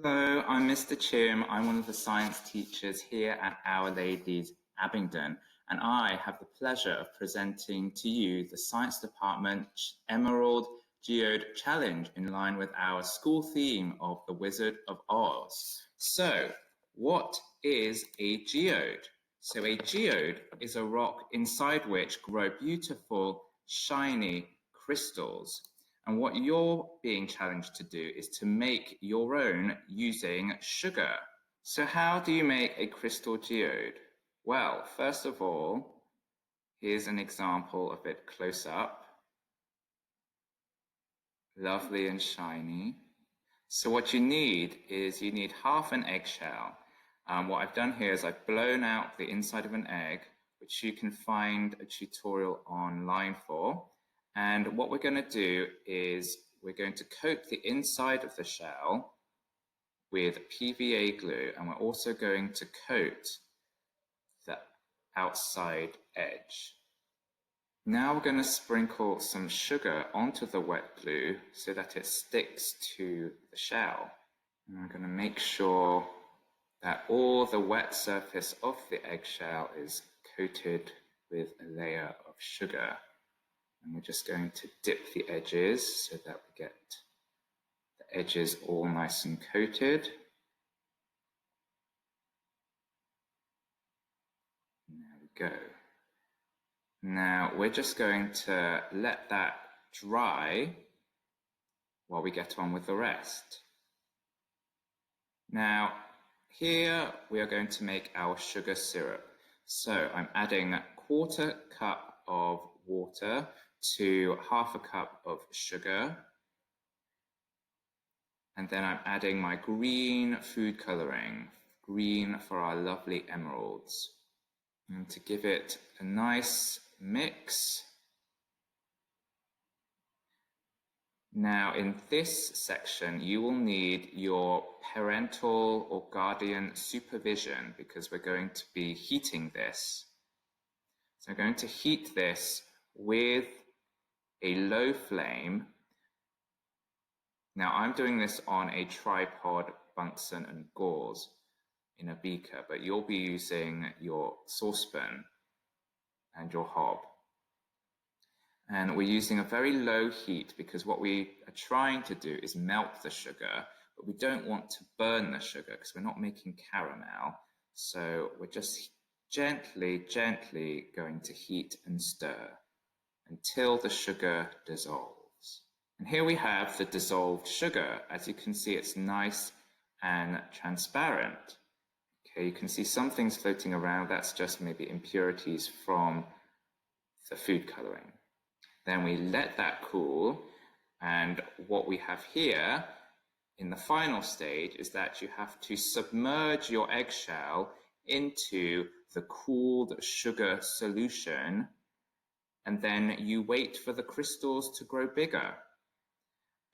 Hello, I'm Mr. Chim. I'm one of the science teachers here at Our Ladies, Abingdon, and I have the pleasure of presenting to you the Science Department Emerald Geode Challenge in line with our school theme of The Wizard of Oz. So, what is a geode? So a geode is a rock inside which grow beautiful, shiny crystals. And what you're being challenged to do is to make your own using sugar. So how do you make a crystal geode? Well, first of all, here's an example of it close up. Lovely and shiny. So what you need is you need half an eggshell. What I've done here is I've blown out the inside of an egg, which you can find a tutorial online for. And what we're going to do is we're going to coat the inside of the shell with PVA glue, and we're also going to coat the outside edge. Now we're going to sprinkle some sugar onto the wet glue so that it sticks to the shell. And we're going to make sure that all the wet surface of the eggshell is coated with a layer of sugar. And we're just going to dip the edges so that we get the edges all nice and coated. And there we go. Now we're just going to let that dry while we get on with the rest. Now here we are going to make our sugar syrup. So I'm adding a 1/4 cup of water to 1/2 cup of sugar. And then I'm adding my green food coloring, green for our lovely emeralds. And to give it a nice mix. Now in this section, you will need your parental or guardian supervision because we're going to be heating this. So I'm going to heat this with a low flame. Now I'm doing this on a tripod, Bunsen and gauze in a beaker, but you'll be using your saucepan and your hob. And we're using a very low heat because what we are trying to do is melt the sugar, but we don't want to burn the sugar because we're not making caramel. So we're just gently going to heat and stir until the sugar dissolves. And here we have the dissolved sugar. As you can see, it's nice and transparent. Okay, you can see some things floating around. That's just maybe impurities from the food coloring. Then we let that cool. And what we have here in the final stage is that you have to submerge your eggshell into the cooled sugar solution. And then you wait for the crystals to grow bigger.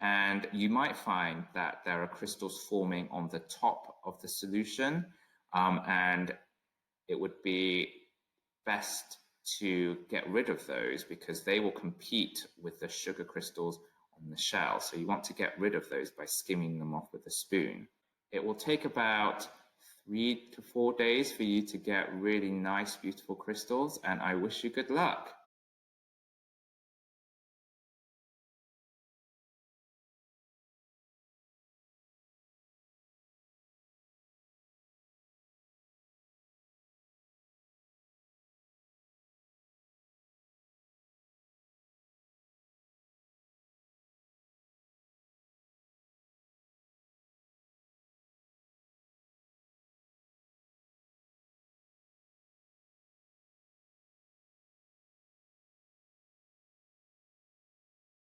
And you might find that there are crystals forming on the top of the solution. And it would be best to get rid of those because they will compete with the sugar crystals on the shell. So you want to get rid of those by skimming them off with a spoon. It will take about 3 to 4 days for you to get really nice, beautiful crystals, and I wish you good luck.